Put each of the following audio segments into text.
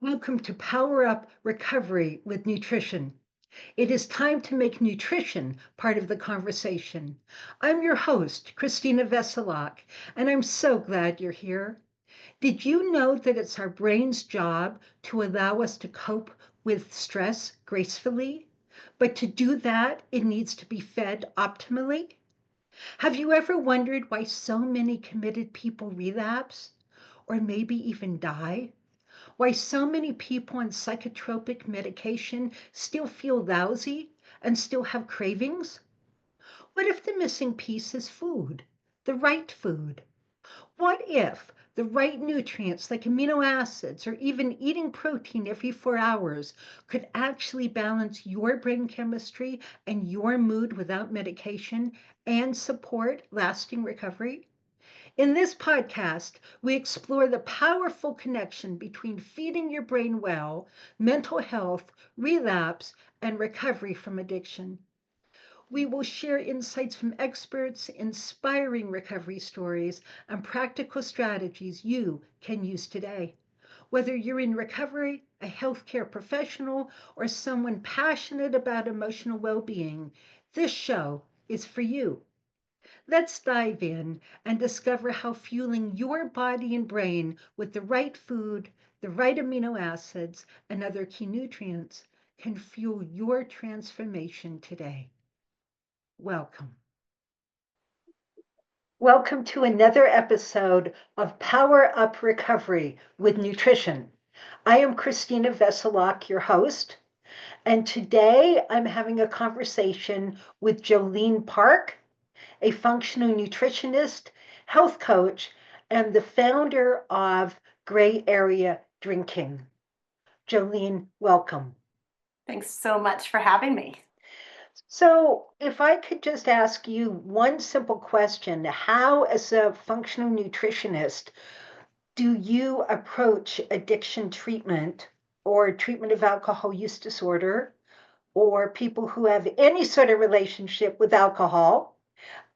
Welcome to Power Up Recovery with Nutrition. It is time to make nutrition part of the conversation. I'm your host, Christina Veselak, and I'm so glad you're here. Did you know that it's our brain's job to allow us to cope with stress gracefully? But to do that, it needs to be fed optimally. Have you ever wondered why so many committed people relapse or maybe even die? Why so many people on psychotropic medication still feel lousy and still have cravings? What if the missing piece is food, the right food? What if the right nutrients like amino acids or even eating protein every 4 hours could actually balance your brain chemistry and your mood without medication and support lasting recovery? In this podcast, we explore the powerful connection between feeding your brain well, mental health, relapse, and recovery from addiction. We will share insights from experts, inspiring recovery stories, and practical strategies you can use today. Whether you're in recovery, a healthcare professional, or someone passionate about emotional well being, this show is for you. Let's dive in and discover how fueling your body and brain with the right food, the right amino acids, and other key nutrients can fuel your transformation today. Welcome. Welcome to another episode of Power Up Recovery with Nutrition. I am Christina Veselak, your host, and today I'm having a conversation with Jolene Park, a functional nutritionist, health coach, and the founder of Gray Area Drinking. Jolene, welcome. Thanks so much for having me. So, if I could just ask you one simple question, how, as a functional nutritionist, do you approach addiction treatment or treatment of alcohol use disorder or people who have any sort of relationship with alcohol?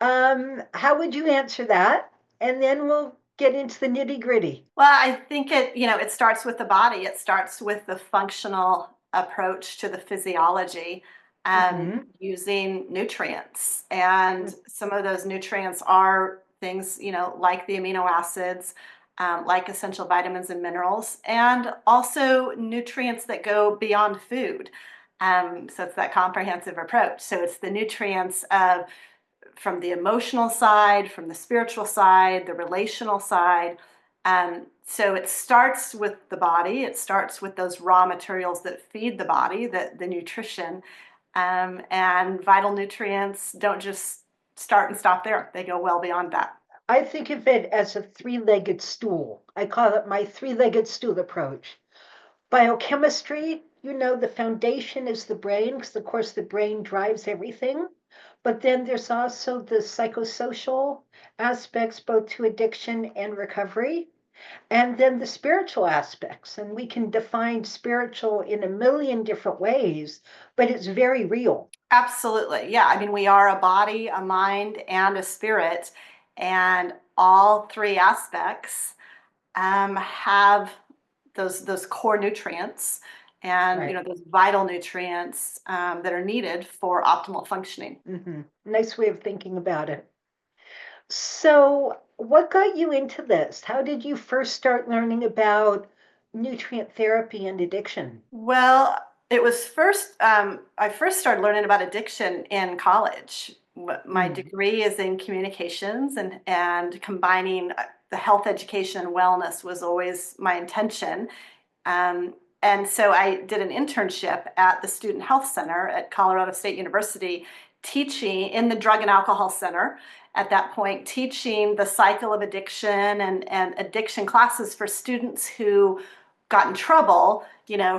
How would you answer that? And then we'll get into the nitty gritty. Well, I think it starts with the body. It starts with the functional approach to the physiology and Hmm. using nutrients. And some of those nutrients are things, like the amino acids, like essential vitamins and minerals, and also nutrients that go beyond food. So it's that comprehensive approach. So it's the nutrients of from the emotional side, from the spiritual side, the relational side. So it starts with the body. It starts with those raw materials that feed the body, the nutrition, and vital nutrients don't just start and stop there. They go well beyond that. I think of it as a three-legged stool. I call it my three-legged stool approach. Biochemistry, the foundation is the brain, because of course the brain drives everything. But then there's also the psychosocial aspects, both to addiction and recovery. And then the spiritual aspects. And we can define spiritual in a million different ways, but it's very real. Absolutely. Yeah. I mean, we are a body, a mind, and a spirit, and all three aspects have those core nutrients and Right. those vital nutrients that are needed for optimal functioning. Nice way of thinking about it. So, what got you into this? How did you first start learning about nutrient therapy and addiction? Well, it was first, I first started learning about addiction in college. My Mm. degree is in communications, and combining the health education and wellness was always my intention. And so I did an internship at the Student Health Center at Colorado State University, teaching in the Drug and Alcohol Center at that point, teaching the cycle of addiction and addiction classes for students who got in trouble,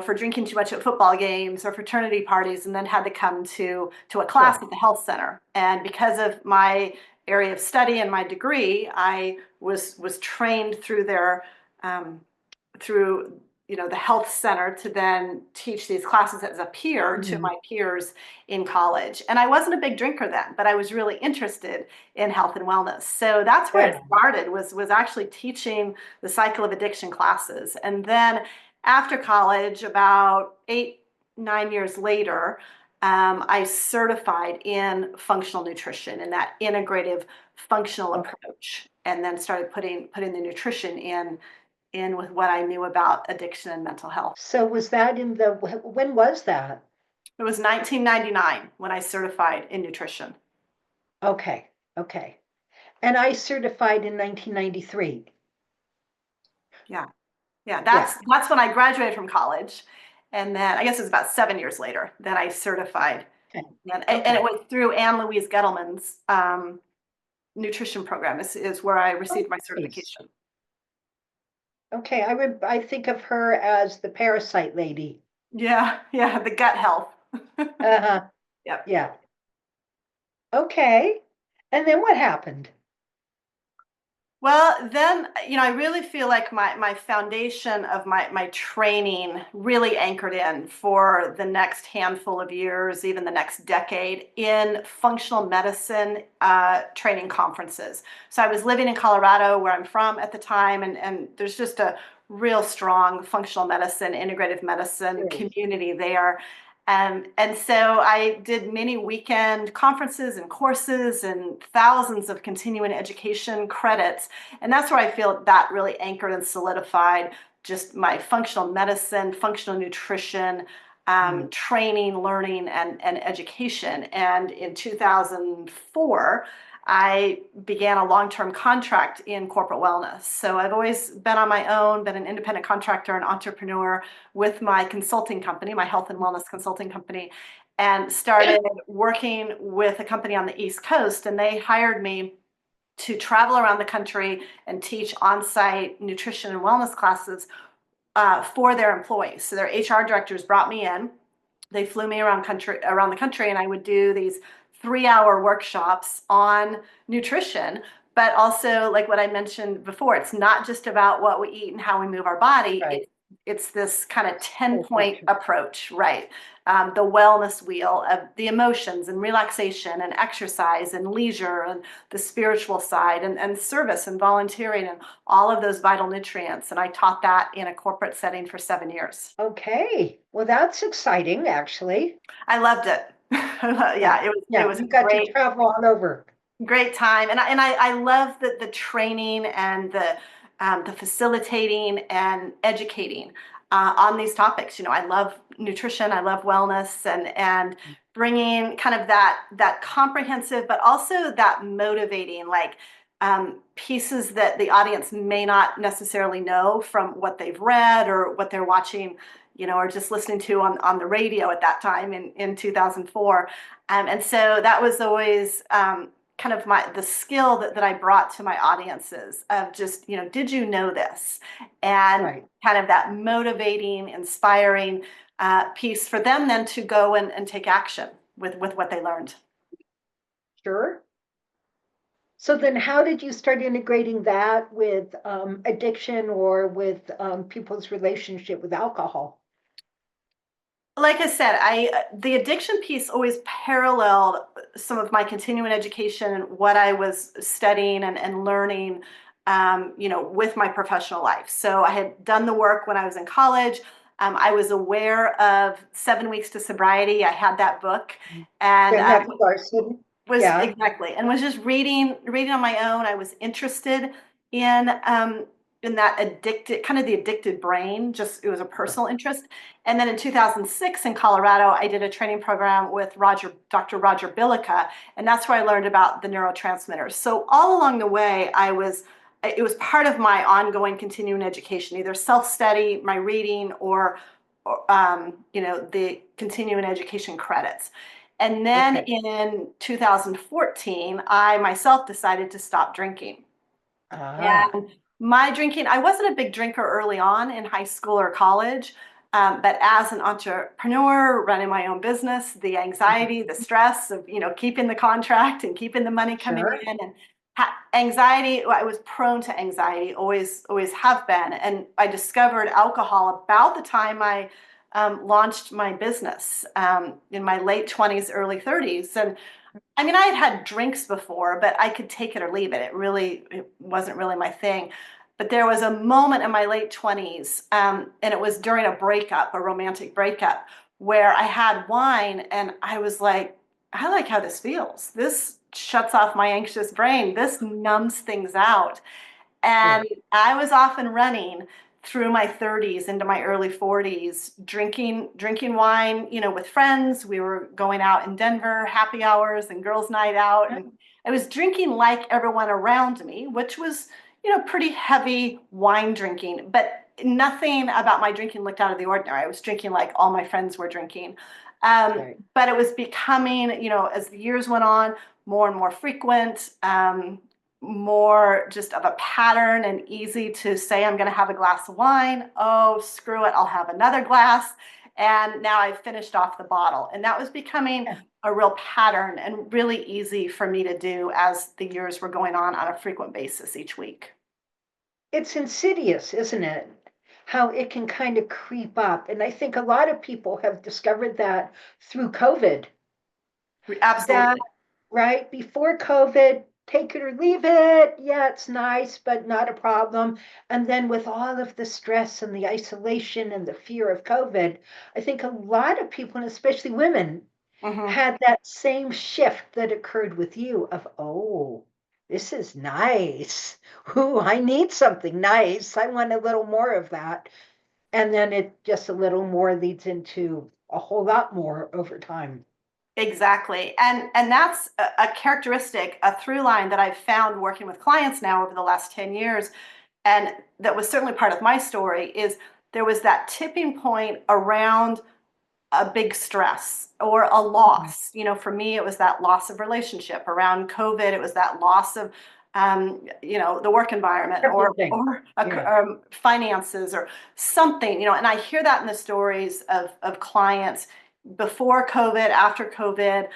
for drinking too much at football games or fraternity parties, and then had to come to a class Sure. at the health center. And because of my area of study and my degree, I was trained through their through the health center to then teach these classes as a peer to Hmm. my peers in college. And I wasn't a big drinker then, but I was really interested in health and wellness. So that's where it Good. started, was actually teaching the cycle of addiction classes. And then after college, about 8, 9 years later, I certified in functional nutrition and that integrative functional Okay. approach, and then started putting the nutrition in with what I knew about addiction and mental health. So was that when was that? It was 1999 when I certified in nutrition. Okay. Okay. And I certified in 1993. Yeah. Yeah, Yeah. that's when I graduated from college, and then I guess it was about 7 years later that I certified, Okay. and it Okay. was through Anne Louise Gettleman's, nutrition program is where I Oh, received my nice. certification. Okay. I think of her as the parasite lady. Yeah, yeah, the gut health. Uh-huh. Yep. Yeah. Okay. And then what happened? Well, then, I really feel like my foundation of my training really anchored in for the next handful of years, even the next decade, in functional medicine training conferences. So I was living in Colorado, where I'm from at the time, and there's just a real strong functional medicine, integrative medicine Great. community there. And so I did many weekend conferences and courses and thousands of continuing education credits. And that's where I feel that really anchored and solidified just my functional medicine, functional nutrition, Mm. training, learning, and education. And in 2004, I began a long-term contract in corporate wellness. So I've always been on my own, been an independent contractor, an entrepreneur with my consulting company, my health and wellness consulting company, and started working with a company on the East Coast. And they hired me to travel around the country and teach on-site nutrition and wellness classes for their employees. So their HR directors brought me in. They flew me around the country, and I would do these 3-hour workshops on nutrition. But also, like what I mentioned before, it's not just about what we eat and how we move our body. Right. It's this kind of 10 Whole point picture. approach, right? The wellness wheel of the emotions and relaxation and exercise and leisure and the spiritual side and service and volunteering and all of those vital nutrients. And I taught that in a corporate setting for 7 years. Okay. Well, that's exciting, actually. I loved it. Yeah. Yeah, it Yeah. was a You got to great travel all over. great time, and I love the training and the facilitating and educating on these topics. I love nutrition, I love wellness, and bringing kind of that comprehensive, but also that motivating, like pieces that the audience may not necessarily know from what they've read or what they're watching. Or just listening to on the radio at that time in 2004. And so that was always kind of the skill that I brought to my audiences of just, did you know this? And Right. kind of that motivating, inspiring piece for them then to go and take action with what they learned. Sure. So then how did you start integrating that with addiction or with people's relationship with alcohol? Like I said, the addiction piece always paralleled some of my continuing education and what I was studying and learning, with my professional life. So I had done the work when I was in college. I was aware of 7 Weeks to Sobriety. I had that book, and Jeanette Larson. was Yeah. exactly, and was just reading on my own. I was interested in in that addicted, kind of the addicted brain. Just it was a personal interest. And then in 2006 in Colorado, I did a training program with Dr. Roger Billica, and that's where I learned about the neurotransmitters. So all along the way, it was part of my ongoing continuing education, either self-study, my reading, or the continuing education credits. And then Okay. in 2014, I myself decided to stop drinking. Ah, And my drinking, I wasn't a big drinker early on in high school or college, but as an entrepreneur running my own business, the mhm. anxiety, the stress of keeping the contract and keeping the money coming Sure. in, and anxiety. I was prone to anxiety, always have been, and I discovered alcohol about the time I launched my business in my late 20s, early 30s, and I mean, I had had drinks before, but I could take it or leave it. It wasn't really my thing. But there was a moment in my late 20s, and it was during a breakup, a romantic breakup, where I had wine and I was like, I like how this feels. This shuts off my anxious brain. This numbs things out. Yeah. And I was off and running through my 30s into my early 40s, drinking wine, with friends. We were going out in Denver, happy hours and girls' night out. And I was drinking like everyone around me, which was, pretty heavy wine drinking, but nothing about my drinking looked out of the ordinary. I was drinking like all my friends were drinking. Right. But it was becoming, as the years went on, more and more frequent. More just of a pattern and easy to say, I'm going to have a glass of wine. Oh, screw it. I'll have another glass. And now I've finished off the bottle. And that was becoming Yeah. a real pattern and really easy for me to do as the years were going on a frequent basis each week. It's insidious, isn't it? How it can kind of creep up. And I think a lot of people have discovered that through COVID. That, Absolutely. right? Before COVID, take it or leave it. Yeah, it's nice, but not a problem. And then with all of the stress and the isolation and the fear of COVID, I think a lot of people, and especially women, Hmm. had that same shift that occurred with you of, oh, this is nice. Ooh, I need something nice. I want a little more of that. And then it just a little more leads into a whole lot more over time. Exactly. And that's a characteristic, a through line that I've found working with clients now over the last 10 years. And that was certainly part of my story is there was that tipping point around a big stress or a Mhm. loss. For me, it was that loss of relationship. Around COVID, it was that loss of, the work environment or Everything. Yeah. finances or something. And I hear that in the stories of clients before COVID, after COVID,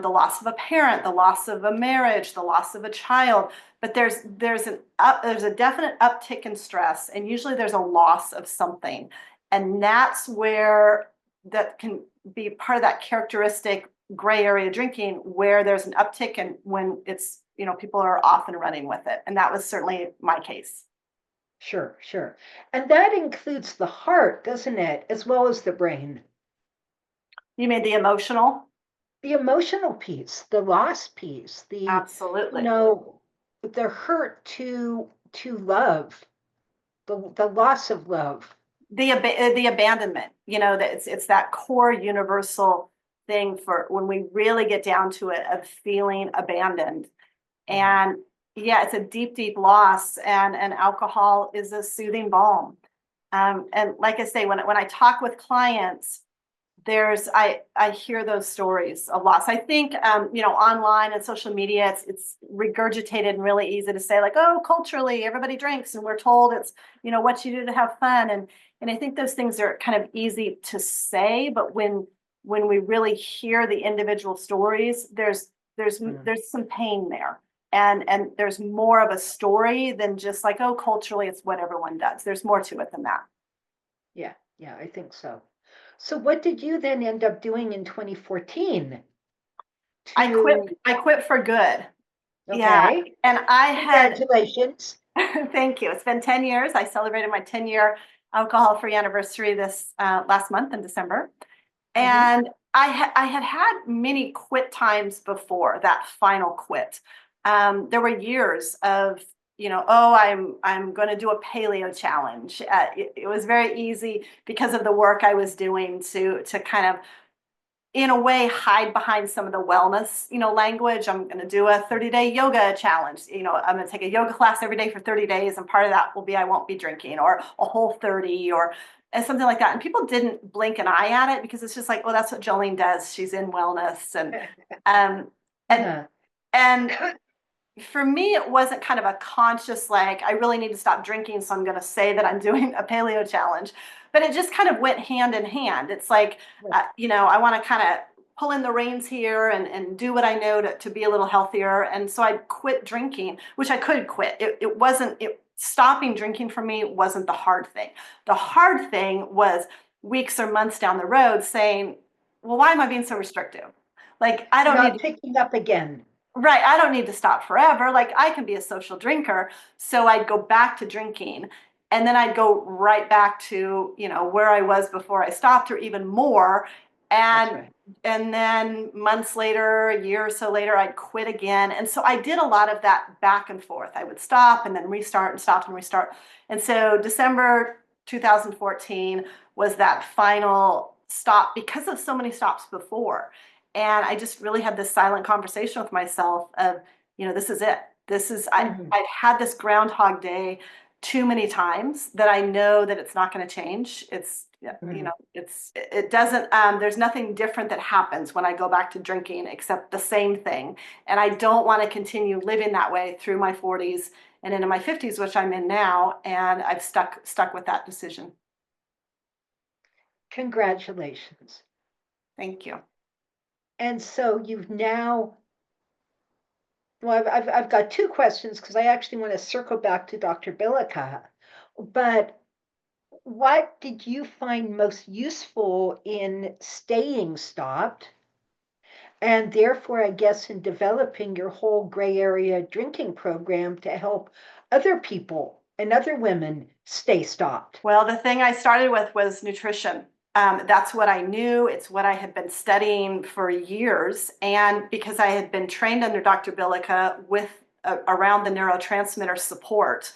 the loss of a parent, the loss of a marriage, the loss of a child. But there's a definite uptick in stress, and usually there's a loss of something, and that's where that can be part of that characteristic gray area drinking where there's an uptick and when it's, people are off and running with it. And that was certainly my case. Sure, sure. And that includes the heart, doesn't it? As well as the brain. You mean the emotional? The emotional piece, the loss piece, you Absolutely. know, the hurt to love, the loss of love. The abandonment, that it's that core universal thing for when we really get down to it of feeling abandoned. Mhm. And yeah, it's a deep, deep loss, and alcohol is a soothing balm. And like I say, when I talk with clients, I hear those stories a lot. So I think online and social media, it's regurgitated and really easy to say like, oh, culturally everybody drinks and we're told it's what you do to have fun, and I think those things are kind of easy to say, but when we really hear the individual stories, Mm. there's some pain there. And there's more of a story than just like, oh, culturally it's what everyone does. There's more to it than that. Yeah, yeah, I think so. So what did you then end up doing in 2014 I quit to, I quit for good. Yeah, okay, and I had congratulations. thank you. It's been 10 years. I celebrated my 10-year alcohol-free anniversary this last month in December. Hmm. And I had had many quit times before that final quit. There were years of, oh, I'm going to do a paleo challenge. It was very easy because of the work I was doing to kind of in a way hide behind some of the wellness language. I'm going to do a 30-day yoga challenge. I'm going to take a yoga class every day for 30 days, and part of that will be I won't be drinking, or a whole 30, or and something like that. And people didn't blink an eye at it because it's just like, well, that's what Jolene does, she's in wellness. Um and Uh-huh. and for me, it wasn't kind of a conscious, like, I really need to stop drinking, so I'm going to say that I'm doing a paleo challenge. But it just kind of went hand in hand. It's like, Right. I want to kind of pull in the reins here and do what I know to be a little healthier. And so I quit drinking, which I could quit. It wasn't, stopping drinking for me wasn't the hard thing. The hard thing was weeks or months down the road saying, well, why am I being so restrictive? Like, I don't need Not to. picking up again. Right, I don't need to stop forever. Like I can be a social drinker, so I'd go back to drinking and then I'd go right back to, where I was before I stopped or even more. That's And right. and then months later, a year or so later, I'd quit again. And so I did a lot of that back and forth. I would stop and then restart and stop and restart. And so December 2014 was that final stop because of so many stops before. And I just really had this silent conversation with myself of, this is it. Hmm. I've had this Groundhog Day too many times that I know that it's not going to change. It's, yeah, Hmm. it doesn't, there's nothing different that happens when I go back to drinking except the same thing. And I don't want to continue living that way through my 40s and into my 50s, which I'm in now. And I've stuck with that decision. Congratulations. Thank you. And so you've now, well, I've got two questions because I actually want to circle back to Dr. Billica. But what did you find most useful in staying stopped? And therefore, I guess, in developing your whole gray area drinking program to help other people and other women stay stopped. Well, the thing I started with was nutrition. That's what I knew. It's what I had been studying for years. And because I had been trained under Dr. Billica with around the neurotransmitter support,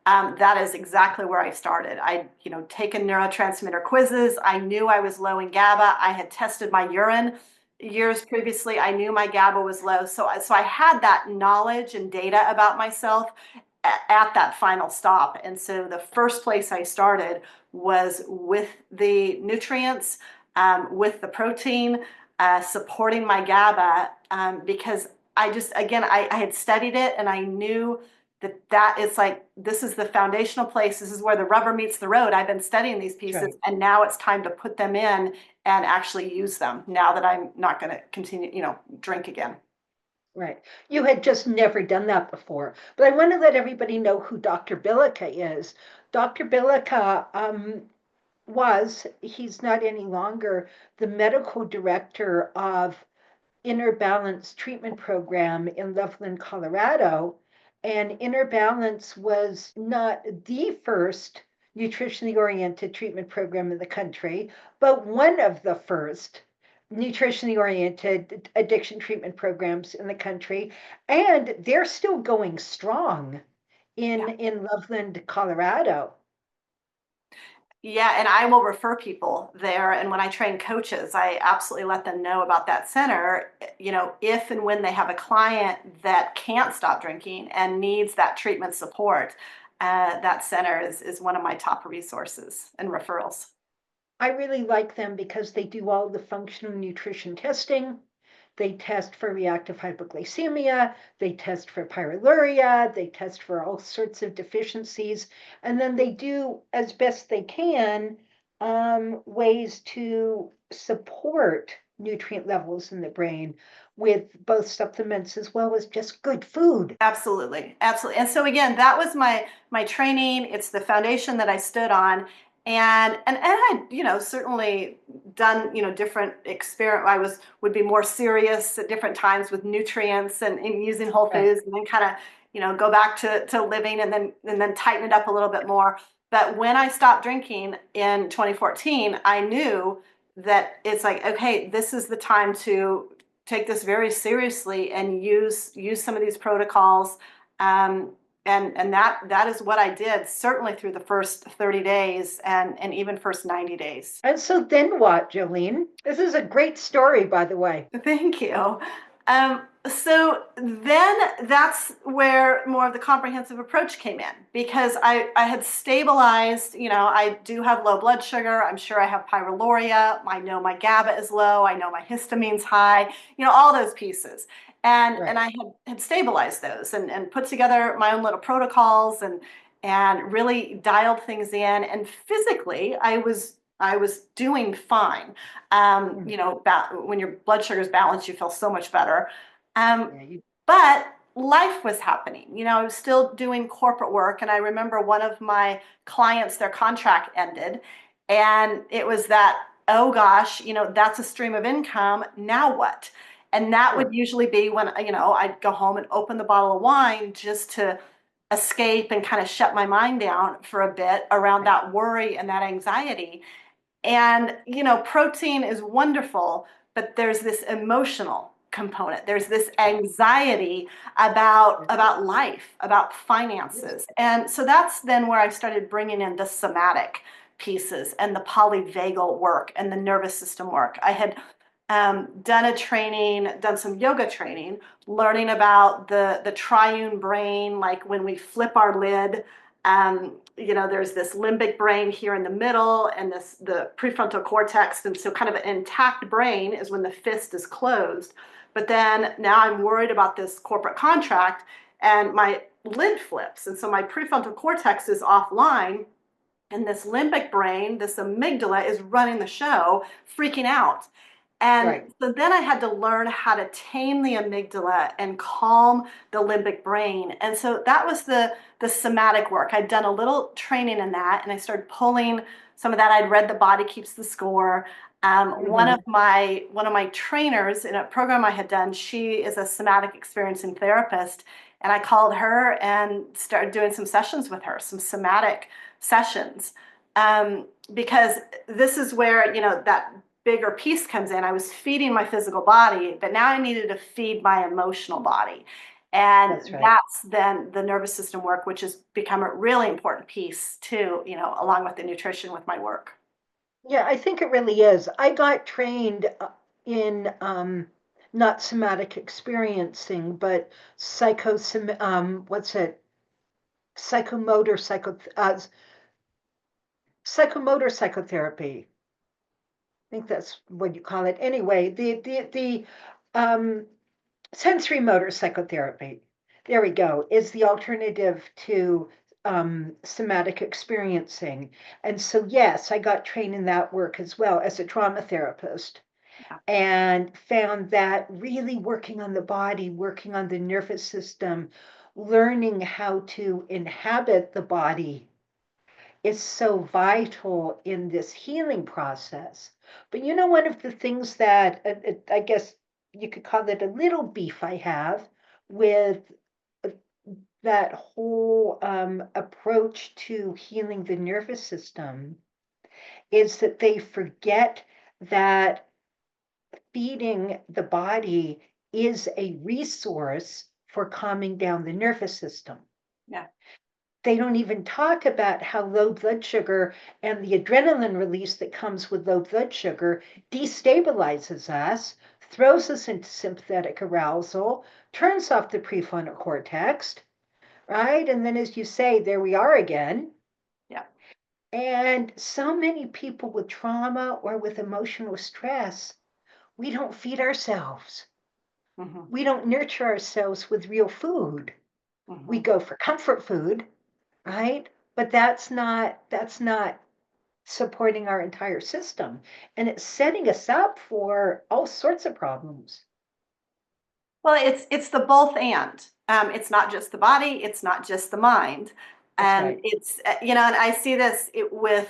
that is exactly where I started. I, taken neurotransmitter quizzes. I knew I was low in GABA. I had tested my urine years previously. I knew my GABA was low. So I had that knowledge and data about myself at that final stop. And so the first place I started was with the nutrients, with the protein, supporting my GABA, because I had studied it and I knew that it's like, this is the foundational place. This is where the rubber meets the road. I've been studying these That's pieces right. and now it's time to put them in and actually use them now that I'm not going to continue, drink again. Right. You had just never done that before. But I want to let everybody know who Dr. Billica is. Dr. Billica he's not any longer the medical director of Inner Balance treatment program in Loveland, Colorado. And Inner Balance was not the first nutritionally oriented treatment program in the country, but one of the first nutritionally oriented addiction treatment programs in the country. And they're still going strong in Loveland, Colorado. Yeah, and I will refer people there. And when I train coaches, I absolutely let them know about that center. If and when they have a client that can't stop drinking and needs that treatment support, that center is one of my top resources and referrals. I really like them because they do all the functional nutrition testing. They test for reactive hypoglycemia, they test for pyroluria, they test for all sorts of deficiencies, and then they do, as best they can, ways to support nutrient levels in the brain with both supplements as well as just good food. Absolutely, absolutely. And so again, that was my training. It's the foundation that I stood on. And I, certainly done, different experiment. Would be more serious at different times with nutrients and using whole Right. foods and then kind of, go back to living and then tighten it up a little bit more. But when I stopped drinking in 2014, I knew that it's like, okay, this is the time to take this very seriously and use some of these protocols. Um, and that is what I did, certainly through the first 30 days and even first 90 days. And so then what, Jolene? This is a great story, by the way. Thank you. So then that's where more of the comprehensive approach came in because I had stabilized, I do have low blood sugar. I'm sure I have pyroluria. I know my GABA is low. I know my histamine's high, all those pieces. And Right. I had stabilized those and put together my own little protocols and really dialed things in. And physically, I was doing fine. Mm. When your blood sugar is balanced, you feel so much better. Um, Yeah, you, but life was happening. I was still doing corporate work. And I remember one of my clients, their contract ended. And it was that, oh gosh, that's a stream of income. Now what? And that would Sure. usually be when, I'd go home and open the bottle of wine just to escape and kind of shut my mind down for a bit around Right. that worry and that anxiety. And, protein is wonderful, but there's this emotional component. There's this Right. anxiety about Yeah. about life, about finances. And so that's then where I started bringing in the somatic pieces and the polyvagal work and the nervous system work. I had done some yoga training, learning about the triune brain, like when we flip our lid. There's this limbic brain here in the middle and the prefrontal cortex. And so kind of an intact brain is when the fist is closed. But then now I'm worried about this corporate contract and my lid flips. And so my prefrontal cortex is offline and this limbic brain, this amygdala is running the show, freaking out. And Right. so then I had to learn how to tame the amygdala and calm the limbic brain. And so that was the somatic work. I'd done a little training in that, and I started pulling some of that. I'd read The Body Keeps the Score. One of Hmm. my trainers in a program I had done, she is a somatic experiencing therapist, and I called her and started doing some sessions with her, some somatic sessions, because this is where that bigger piece comes in. I was feeding my physical body, but now I needed to feed my emotional body. That's And right. that's then the nervous system work, which has become a really important piece too, along with the nutrition with my work. Yeah, I think it really is. I got trained in not somatic experiencing, but what's it? Psychomotor psychomotor psychotherapy. I think that's what you call it. Anyway, the um, sensory motor psychotherapy. There we go. Is the alternative to somatic experiencing. And so, yes, I got trained in that work as well as a trauma therapist, Yeah. and found that really working on the body, working on the nervous system, learning how to inhabit the body is so vital in this healing process. But one of the things that I guess you could call it a little beef I have with uh, that whole approach to healing the nervous system is that they forget that feeding the body is a resource for calming down the nervous system. Yeah. They don't even talk about how low blood sugar and the adrenaline release that comes with low blood sugar destabilizes us, throws us into sympathetic arousal, turns off the prefrontal cortex, right? And then, as you say, there we are again. Yeah. And so many people with trauma or with emotional stress, we don't feed ourselves. Hmm. We don't nurture ourselves with real food. We Hmm. go for comfort food, right? But that's not supporting our entire system, and it's setting us up for all sorts of problems. Well, it's the both and. It's not just the body, it's not just the mind. That's And right. and I see this with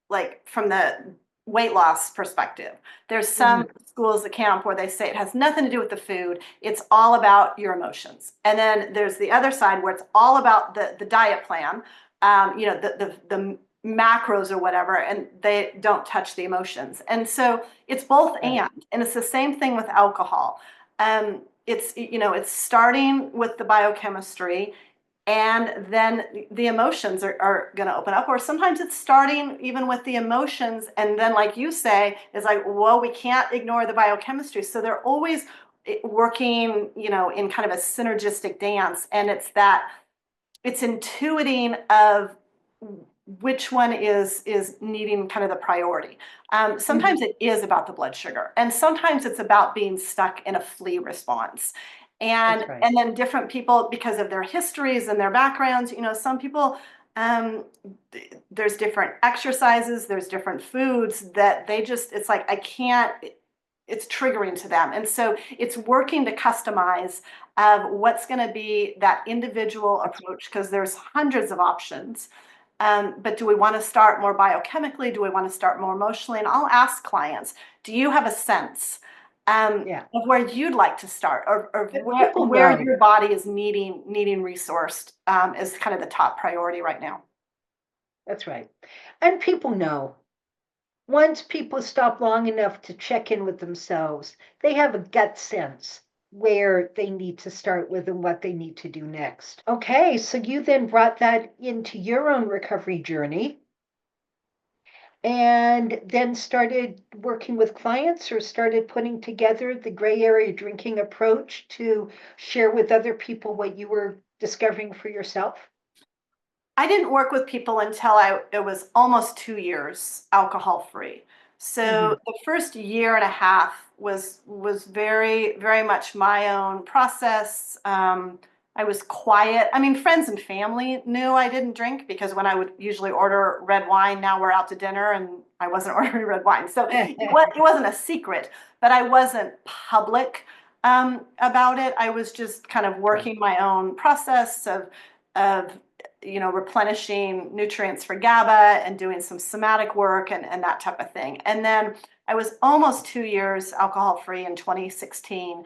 like from the weight loss perspective. There's some Hmm. schools at camp where they say it has nothing to do with the food, it's all about your emotions. And then there's the other side where it's all about the diet plan, the macros or whatever, and they don't touch the emotions. And so it's both Right. and it's the same thing with alcohol. It's starting with the biochemistry, and then the emotions are going to open up, or sometimes it's starting even with the emotions, and then like you say, it's like, well, we can't ignore the biochemistry, so they're always working in kind of a synergistic dance. And it's intuiting of which one is needing kind of the priority. Sometimes Hmm. it is about the blood sugar, and sometimes it's about being stuck in a flee response. And That's right. and then different people, because of their histories and their backgrounds, some people, um, there's different exercises, there's different foods that it's like I can't. It's triggering to them, and so it's working to customize what's going to be that individual That's approach, because there's hundreds of options. But do we want to start more biochemically? Do we want to start more emotionally? And I'll ask clients, do you have a sense Yeah. of where you'd like to start, or But where people where know. your body is needing resourced, is kind of the top priority right now. That's right. And people know. Once people stop long enough to check in with themselves, they have a gut sense where they need to start with and what they need to do next. Okay, so you then brought that into your own recovery journey and then started working with clients or started putting together the gray area drinking approach to share with other people what you were discovering for yourself. I didn't work with people until it was almost 2 years alcohol free. So Hmm. the first year and a half was very, very much my own process. I was quiet. I mean, friends and family knew I didn't drink because when I would usually order red wine, now we're out to dinner and I wasn't ordering red wine. So it wasn't a secret, but I wasn't public about it. I was just kind of Sure. working my own process of replenishing nutrients for GABA and doing some somatic work and that type of thing. And then I was almost 2 years alcohol free in 2016.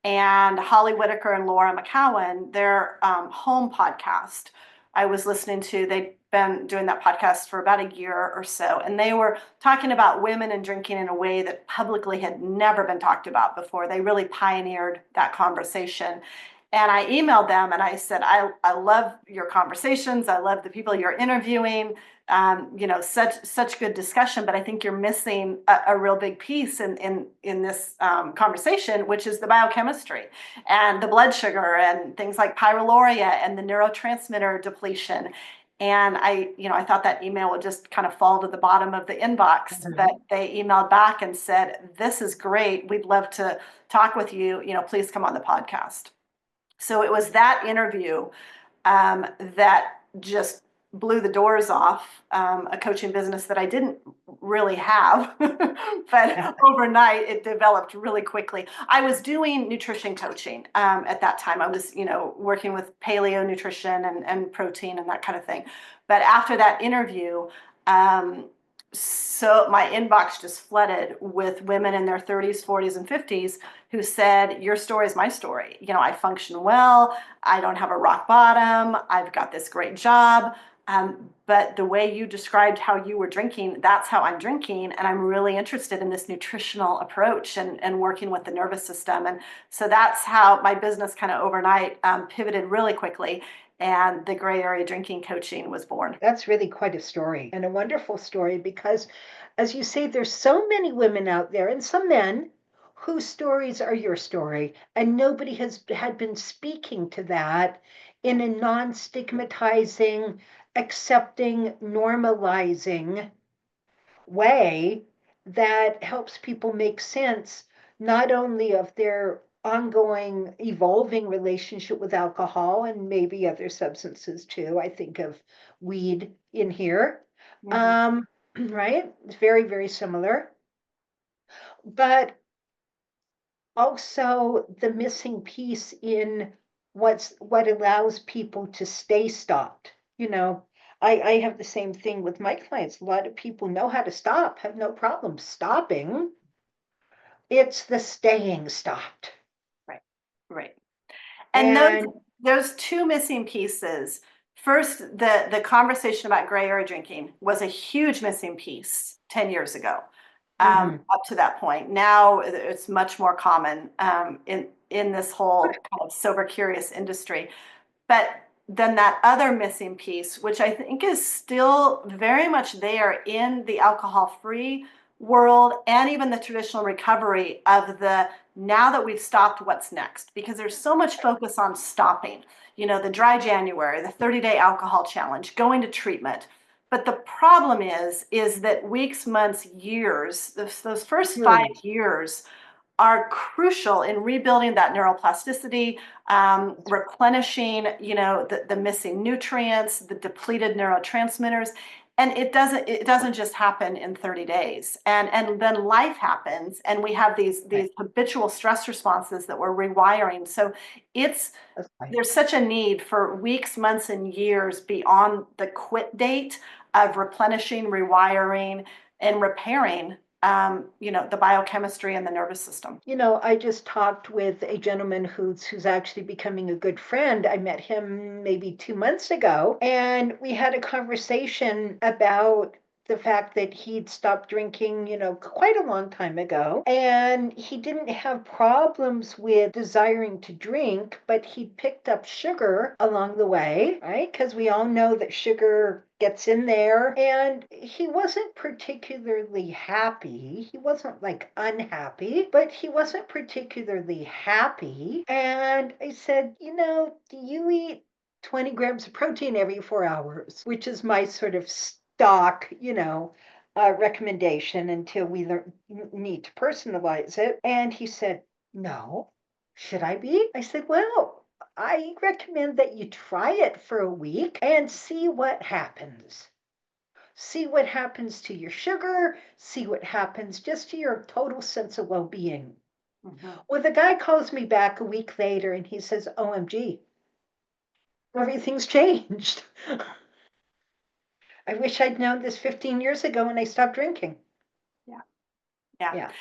And Holly Whitaker and Laura McCowan, their home podcast, I was listening to, they'd been doing that podcast for about a year or so. And they were talking about women and drinking in a way that publicly had never been talked about before. They really pioneered that conversation. And I emailed them and I said, I love your conversations. I love the people you're interviewing. Such good discussion, but I think you're missing a real big piece in this conversation, which is the biochemistry and the blood sugar and things like pyroluria and the neurotransmitter depletion. And I thought that email would just kind of fall to the bottom of the inbox, but Mhm. they emailed back and said, "This is great. We'd love to talk with you. Please come on the podcast." So it was that interview that just blew the doors off a coaching business that I didn't really have, but overnight it developed really quickly. I was doing nutrition coaching at that time. I was, working with paleo nutrition and protein and that kind of thing. But after that interview, um, so my inbox just flooded with women in their 30s, 40s, and 50s who said, "Your story is my story. I function well. I don't have a rock bottom. I've got this great job. But the way you described how you were drinking, that's how I'm drinking. And I'm really interested in this nutritional approach and working with the nervous system." And so that's how my business kind of overnight pivoted really quickly. And the gray area drinking coaching was born. That's really quite a story and a wonderful story because, as you say, there's so many women out there and some men whose stories are your story, and nobody has had been speaking to that in a non-stigmatizing, accepting, normalizing way that helps people make sense not only of their ongoing evolving relationship with alcohol and maybe other substances too. I think of weed in here. Mhm. um, right, it's very very similar, but also the missing piece in what allows people to stay stopped. I have the same thing with my clients. A lot of people know how to stop, have no problem stopping. It's the staying stopped. Right. Right. And And those two missing pieces. First, the conversation about gray area drinking was a huge missing piece 10 years ago. mhm, Up to that point. Now it's much more common in this whole kind of sober curious industry. But then that other missing piece, which I think is still very much there in the alcohol free world and even the traditional recovery of the now that we've stopped, what's next? Because there's so much focus on stopping, the dry January, the 30-day alcohol challenge, going to treatment. But the problem is that weeks, months, years, those first five years. years are crucial in rebuilding that neuroplasticity, replenishing, the missing nutrients, the depleted neurotransmitters. And it doesn't just happen in 30 days. And then life happens and we have these Right, habitual stress responses that we're rewiring. So it's that's right. there's such a need for weeks, months, and years beyond the quit date of replenishing, rewiring, and repairing the biochemistry and the nervous system. I just talked with a gentleman who's actually becoming a good friend. I met him maybe 2 months ago, and we had a conversation about the fact that he'd stopped drinking, quite a long time ago. And he didn't have problems with desiring to drink, but he picked up sugar along the way, right? Because we all know that sugar gets in there. And he wasn't particularly happy. He wasn't like unhappy, but he wasn't particularly happy. And I said, do you eat 20 grams of protein every 4 hours, which is my sort of stock, recommendation until we need to personalize it. And he said, no, should I be? I said, well, I recommend that you try it for a week and see what happens. See what happens to your sugar, see what happens just to your total sense of well being. Mm-hmm. Well, the guy calls me back a week later and he says, OMG, everything's changed. I wish I'd known this 15 years ago when I stopped drinking. Yeah. Yeah.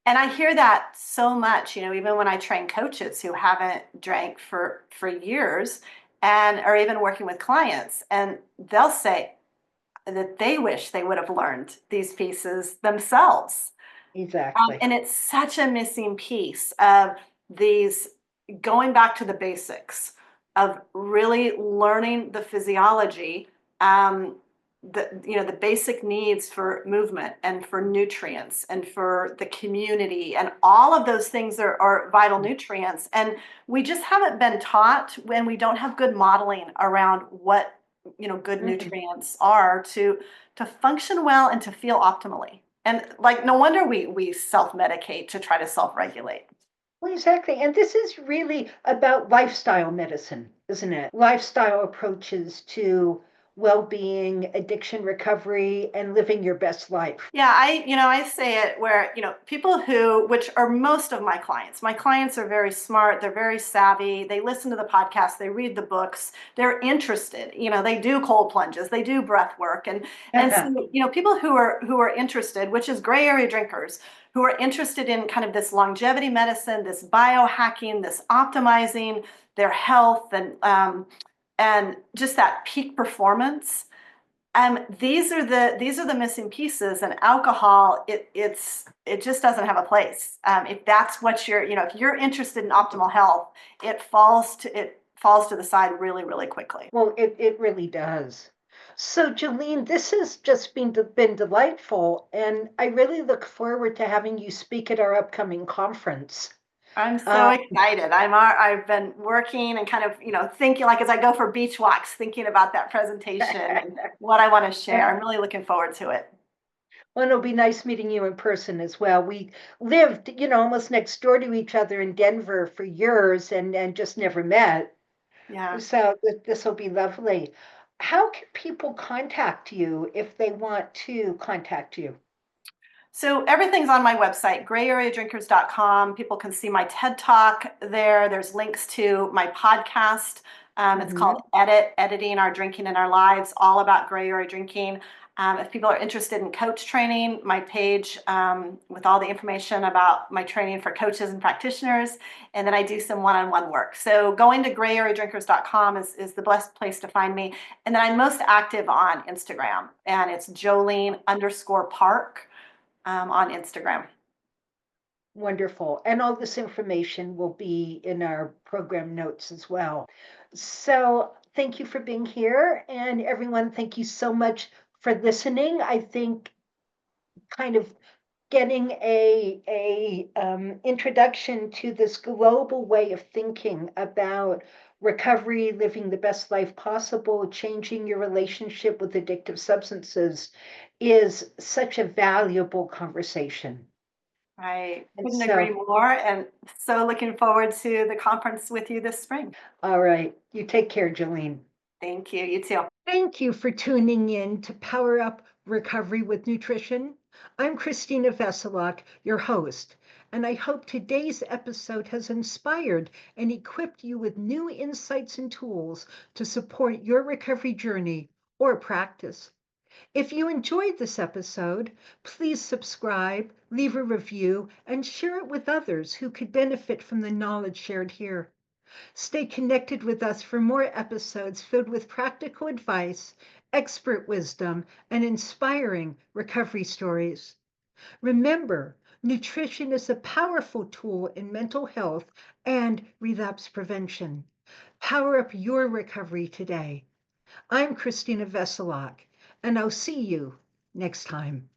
And I hear that so much, even when I train coaches who haven't drank for years and are even working with clients, and they'll say that they wish they would have learned these pieces themselves. Exactly. And it's such a missing piece of these going back to the basics of really learning the physiology, the basic needs for movement and for nutrients and for the community, and all of those things are vital nutrients. And we just haven't been taught, when we don't have good modeling around what good nutrients are to function well and to feel optimally. And like, no wonder we self-medicate to try to self-regulate. Well, exactly. And this is really about lifestyle medicine, isn't it? Lifestyle approaches to well-being, addiction recovery, and living your best life. Yeah, I say it where, people which are most of my clients are very smart, they're very savvy, they listen to the podcast, they read the books, they're interested, they do cold plunges, they do breath work. And so, people who are interested, which is gray area drinkers, who are interested in kind of this longevity medicine, this biohacking, this optimizing their health, and just that peak performance. These are the missing pieces, and alcohol, it just doesn't have a place. If that's what if you're interested in optimal health, it falls to the side really, really quickly. Well, it really does. So, Jolene, this has just been delightful, and I really look forward to having you speak at our upcoming conference. I'm so excited. I've been working and kind of, thinking, like, as I go for beach walks, thinking about that presentation and what I want to share. I'm really looking forward to it. Well, it'll be nice meeting you in person as well. We lived, almost next door to each other in Denver for years and just never met. Yeah. So this will be lovely. How can people contact you if they want to contact you? So everything's on my website, grayareadrinkers.com. People can see my TED Talk there. There's links to my podcast. It's called Editing Our Drinking in Our Lives, all about gray area drinking. If people are interested in coach training, my page with all the information about my training for coaches and practitioners, and then I do some one-on-one work. So going to grayareadrinkers.com is the best place to find me. And then I'm most active on Instagram, and it's Jolene_Park. On Instagram. Wonderful. And all this information will be in our program notes as well. So thank you for being here. And everyone, thank you so much for listening. I think kind of getting a introduction to this global way of thinking about recovery, living the best life possible, changing your relationship with addictive substances is such a valuable conversation. I couldn't agree more, and so looking forward to the conference with you this spring. All right. You take care, Jolene. Thank you. You too. Thank you for tuning in to Power Up Recovery with Nutrition. I'm Christina Veselak, your host, and I hope today's episode has inspired and equipped you with new insights and tools to support your recovery journey or practice. If you enjoyed this episode, please subscribe, leave a review, and share it with others who could benefit from the knowledge shared here. Stay connected with us for more episodes filled with practical advice, expert wisdom, and inspiring recovery stories. Remember, nutrition is a powerful tool in mental health and relapse prevention. Power up your recovery today. I'm Christina Veselak, and I'll see you next time.